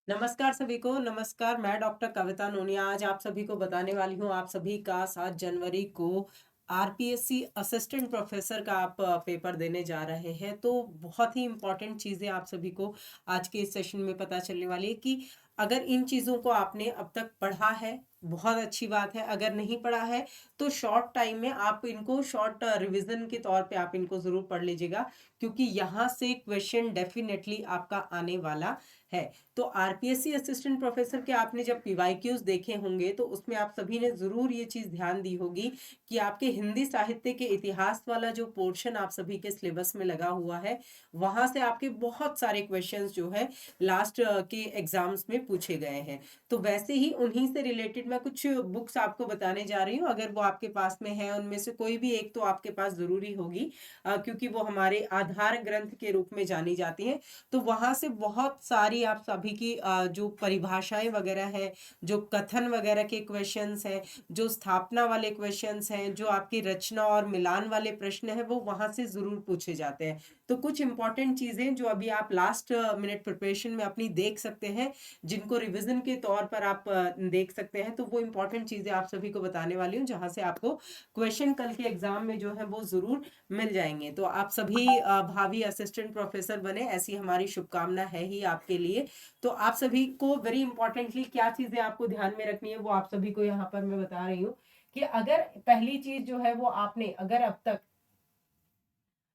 नमस्कार सभी को। नमस्कार, मैं डॉक्टर कविता नोनिया आज आप सभी को बताने वाली हूँ। आप सभी का 7 जनवरी को आरपीएससी असिस्टेंट प्रोफेसर का आप पेपर देने जा रहे हैं। तो बहुत ही इम्पोर्टेंट चीज़ें आप सभी को आज के इस सेशन में पता चलने वाली है कि अगर इन चीज़ों को आपने अब तक पढ़ा है, बहुत अच्छी बात है। अगर नहीं पढ़ा है तो शॉर्ट टाइम में आप इनको शॉर्ट रिवीजन के तौर पे आप इनको ज़रूर पढ़ लीजिएगा, क्योंकि यहाँ से क्वेश्चन डेफिनेटली आपका आने वाला है। तो आरपीएससी असिस्टेंट प्रोफेसर के आपने जब पीवाईक्यूज देखे होंगे तो उसमें आप सभी ने जरूर ये चीज ध्यान दी होगी कि आपके हिंदी साहित्य के इतिहास वाला जो पोर्शन आप सभी के सिलेबस में लगा हुआ है, वहां से आपके बहुत सारे क्वेश्चंस जो है लास्ट के एग्जाम्स में पूछे गए हैं। तो वैसे ही उन्हीं से रिलेटेड मैं कुछ बुक्स आपको बताने जा रही हूँ। अगर वो आपके पास में है, उनमें से कोई भी एक तो आपके पास जरूरी होगी, क्योंकि वो हमारे आधार ग्रंथ के रूप में जानी जाती है। तो वहां से बहुत सारी आप सभी की जो परिभाषाएं वगैरह है, जो कथन वगैरह के क्वेश्चंस हैं, जो स्थापना वाले क्वेश्चंस हैं, जो आपकी रचना और मिलान वाले प्रश्न है, वो वहां से जरूर पूछे जाते हैं। तो कुछ इंपॉर्टेंट चीजें जो अभी आप लास्ट मिनट प्रिपरेशन में अपनी देख सकते हैं, जिनको रिवीजन के तौर पर आप देख सकते हैं, तो वो इंपॉर्टेंट चीजें आप सभी को बताने वाली हूँ, जहां से आपको क्वेश्चन कल के एग्जाम में जो है वो जरूर मिल जाएंगे। तो आप सभी भावी असिस्टेंट प्रोफेसर बने, ऐसी हमारी शुभकामना है ही आपके लिए। तो आप सभी को वेरी इंपॉर्टेंटली क्या चीजें आपको ध्यान में रखनी है वो आप सभी को यहाँ पर मैं बता रही हूँ कि अगर पहली चीज जो है वो आपने अगर अब तक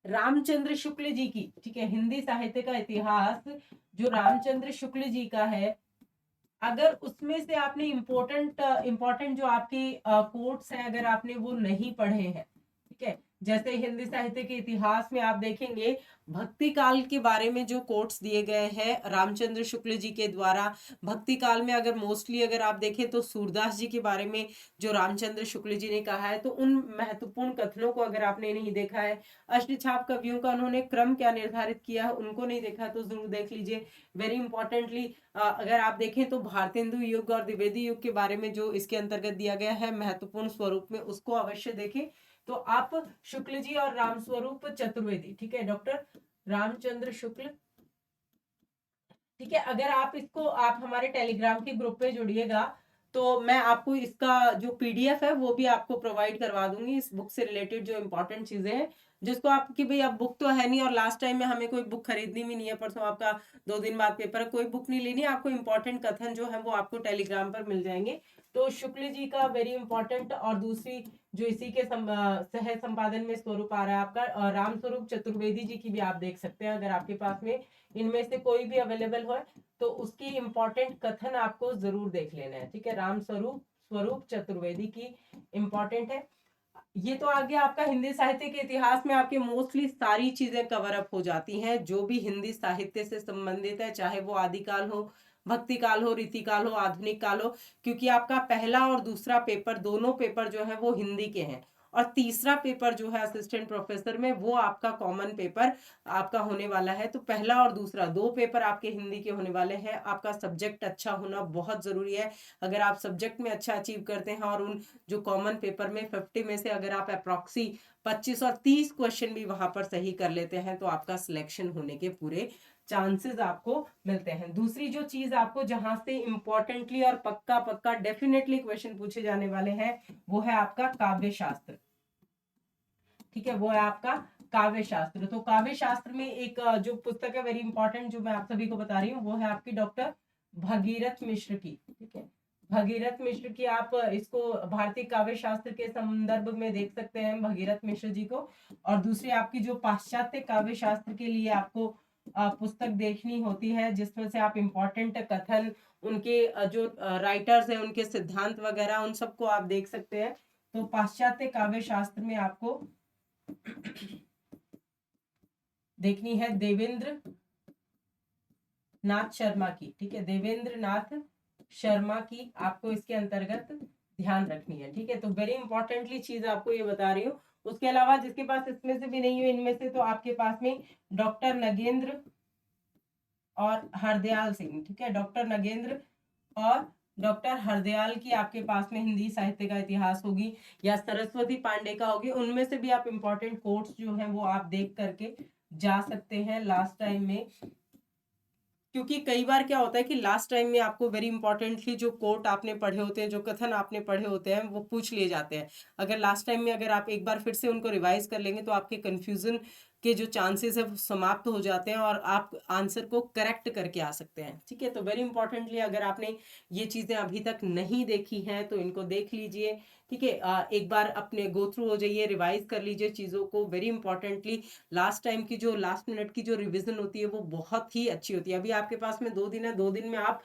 रामचंद्र शुक्ल जी की, ठीक है, हिंदी साहित्य का इतिहास जो रामचंद्र शुक्ल जी का है, अगर उसमें से आपने इम्पोर्टेंट जो आपके कोट्स हैं अगर आपने वो नहीं पढ़े हैं, ठीक है, जैसे हिंदी साहित्य के इतिहास में आप देखेंगे भक्ति काल के बारे में जो कोट्स दिए गए हैं रामचंद्र शुक्ल जी के द्वारा। भक्ति काल में अगर मोस्टली अगर आप देखें तो सूरदास जी के बारे में जो रामचंद्र शुक्ल जी ने कहा है, तो उन महत्वपूर्ण कथनों को अगर आपने नहीं देखा है, अष्टछाप कवियों का उन्होंने क्रम क्या निर्धारित किया है उनको नहीं देखा, तो जरूर देख लीजिए। वेरी इंपॉर्टेंटली अगर आप देखें तो भारतेंदु युग और द्विवेदी युग के बारे में जो इसके अंतर्गत दिया गया है महत्वपूर्ण स्वरूप में, उसको अवश्य देखें। तो आप शुक्ल जी और राम स्वरूप चतुर्वेदी, ठीक है, डॉक्टर रामचंद्र शुक्ल, ठीक है, अगर आप इसको आप हमारे टेलीग्राम के ग्रुप पे जुड़िएगा तो मैं आपको इसका जो पीडीएफ है वो भी आपको प्रोवाइड करवा दूंगी, इस बुक से रिलेटेड जो इंपॉर्टेंट चीजें हैं, जिसको आप कि भाई अब बुक तो है नहीं और लास्ट टाइम में हमें कोई बुक खरीदनी भी नहीं है, परसों आपका 2 दिन बाद पेपर है, कोई बुक नहीं लेनी, आपको इंपॉर्टेंट कथन जो है वो आपको टेलीग्राम पर मिल जाएंगे। तो शुक्ल जी का वेरी इंपॉर्टेंट, और दूसरी जो इसी के सह संपादन में स्वरूप आ रहा है आपका राम स्वरूप चतुर्वेदी जी की भी आप देख सकते हैं, अगर आपके पास में इनमें से कोई भी अवेलेबल हो तो उसकी इंपॉर्टेंट कथन आपको जरूर देख लेना है, ठीक है, राम स्वरूप स्वरूप चतुर्वेदी की इंपॉर्टेंट है। ये तो आ गया आपका हिंदी साहित्य के इतिहास में, आपके मोस्टली सारी चीजें कवर अप हो जाती हैं जो भी हिंदी साहित्य से संबंधित है, चाहे वो आदिकाल हो, भक्ति काल हो, रीतिकाल हो, आधुनिक काल हो, क्योंकि आपका पहला और दूसरा पेपर, दोनों पेपर जो है वो हिंदी के हैं, और तीसरा पेपर जो है असिस्टेंट प्रोफेसर में वो आपका कॉमन पेपर आपका होने वाला है। तो पहला और दूसरा 2 पेपर आपके हिंदी के होने वाले हैं। आपका सब्जेक्ट अच्छा होना बहुत जरूरी है। अगर आप सब्जेक्ट में अच्छा अचीव करते हैं और उन जो कॉमन पेपर में 50 में से अगर आप अप्रॉक्सी 25 और 30 क्वेश्चन भी वहां पर सही कर लेते हैं तो आपका सिलेक्शन होने के पूरे चांसेस आपको मिलते हैं। दूसरी जो चीज आपको जहां से इंपॉर्टेंटली और पक्का पक्का डेफिनेटली क्वेश्चन पूछे जाने वाले हैं वो है आपका काव्य शास्त्र, ठीक है, वो है आपका काव्य शास्त्र। तो काव्य शास्त्र में एक जो पुस्तक है वेरी इंपॉर्टेंट जो मैं आप सभी को बता रही हूँ वो है आपकी डॉक्टर भगीरथ मिश्र की, ठीक है, भगीरथ मिश्र की। आप इसको भारतीय काव्य शास्त्र के संदर्भ में देख सकते हैं भगीरथ मिश्र जी को। और दूसरी आपकी जो पाश्चात्य काव्य शास्त्र के लिए आपको पुस्तक देखनी होती है, जिसमें से आप इंपॉर्टेंट कथन, उनके जो राइटर्स हैं उनके सिद्धांत वगैरह उन सबको आप देख सकते हैं। तो पाश्चात्य काव्य शास्त्र में आपको देखनी है देवेंद्र नाथ शर्मा की, ठीक है, देवेंद्र नाथ शर्मा की आपको इसके अंतर्गत ध्यान रखनी है, ठीक है। तो वेरी इंपॉर्टेंटली चीज आपको ये बता रही हूँ। उसके अलावा जिसके पास इसमें से भी नहीं हो इनमें से, तो आपके पास में डॉक्टर नगेंद्र और हरदयाल सिंह, ठीक है, डॉक्टर नगेंद्र और डॉक्टर हरदयाल की आपके पास में हिंदी साहित्य का इतिहास होगी, या सरस्वती पांडे का होगी, उनमें से भी आप इंपॉर्टेंट कोट्स जो हैं वो आप देख करके जा सकते हैं लास्ट टाइम में। क्योंकि कई बार क्या होता है कि लास्ट टाइम में आपको वेरी इंपॉर्टेंटली जो कोट आपने पढ़े होते हैं, जो कथन आपने पढ़े होते हैं, वो पूछ लिए जाते हैं। अगर लास्ट टाइम में अगर आप एक बार फिर से उनको रिवाइज कर लेंगे तो आपके कंफ्यूजन के जो चांसेस है वो समाप्त हो जाते हैं और आप आंसर को करेक्ट करके आ सकते हैं। ठीक है, तो वेरी इंपॉर्टेंटली अगर आपने ये चीज़ें अभी तक नहीं देखी हैं तो इनको देख लीजिए। ठीक है, एक बार अपने गो थ्रू हो जाइए, रिवाइज कर लीजिए चीज़ों को। वेरी इंपॉर्टेंटली लास्ट टाइम की जो लास्ट मिनट की जो रिवीजन होती है वो बहुत ही अच्छी होती है। अभी आपके पास में 2 दिन है, 2 दिन में आप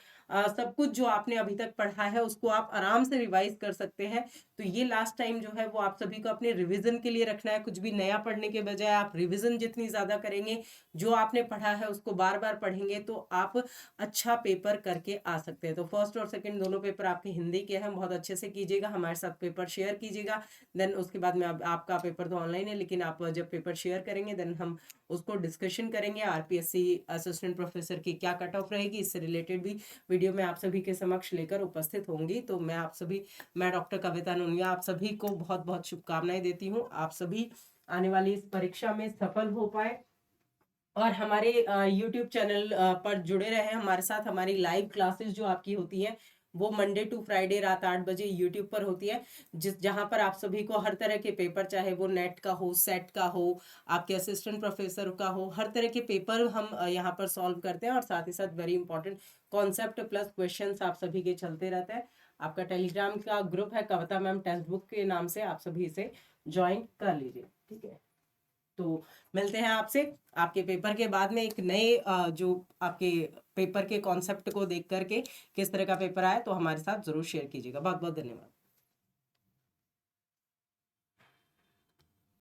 सब कुछ जो आपने अभी तक पढ़ा है उसको आप आराम से रिवाइज कर सकते हैं। तो ये लास्ट टाइम जो है वो आप सभी को अपने रिवीजन के लिए रखना है। कुछ भी नया पढ़ने के बजाय आप रिवीजन जितनी ज़्यादा करेंगे, जो आपने पढ़ा है उसको बार बार पढ़ेंगे, तो आप अच्छा पेपर करके आ सकते हैं। तो फर्स्ट और सेकंड दोनों पेपर आपके हिंदी के हैं, बहुत अच्छे से कीजिएगा, हमारे साथ पेपर शेयर कीजिएगा। देन उसके बाद में आपका पेपर तो ऑनलाइन है, लेकिन आप जब पेपर शेयर करेंगे देन हम उसको डिस्कशन करेंगे। आरपीएससी असिस्टेंट प्रोफेसर की क्या कट ऑफ रहेगी, इससे रिलेटेड भी वीडियो में आप सभी के समक्ष लेकर उपस्थित होंगी। तो मैं डॉक्टर कविता नुनिया आप सभी को बहुत बहुत शुभकामनाएं देती हूँ। आप सभी आने वाली इस परीक्षा में सफल हो पाए और हमारे YouTube चैनल पर जुड़े रहे हमारे साथ। हमारी लाइव क्लासेस जो आपकी होती है वो मंडे टू फ्राइडे रात 8 बजे YouTube पर होती है, जहां पर आप सभी को हर तरह के पेपर, चाहे वो नेट का हो, सेट का हो, आपके असिस्टेंट प्रोफेसर का हो, हर तरह के पेपर हम यहाँ पर सॉल्व करते हैं। और साथ ही साथ very important concept plus questions आप सभी के चलते रहते हैं। आपका टेलीग्राम का ग्रुप है कविता मैम टेक्स्ट बुक के नाम से, आप सभी इसे ज्वाइन कर लीजिए। ठीक है, तो मिलते हैं आपसे आपके पेपर के बाद में एक नए जो आपके पेपर के कॉन्सेप्ट को देख करके किस तरह का पेपर आया, तो हमारे साथ जरूर शेयर कीजिएगा। बहुत बहुत धन्यवाद।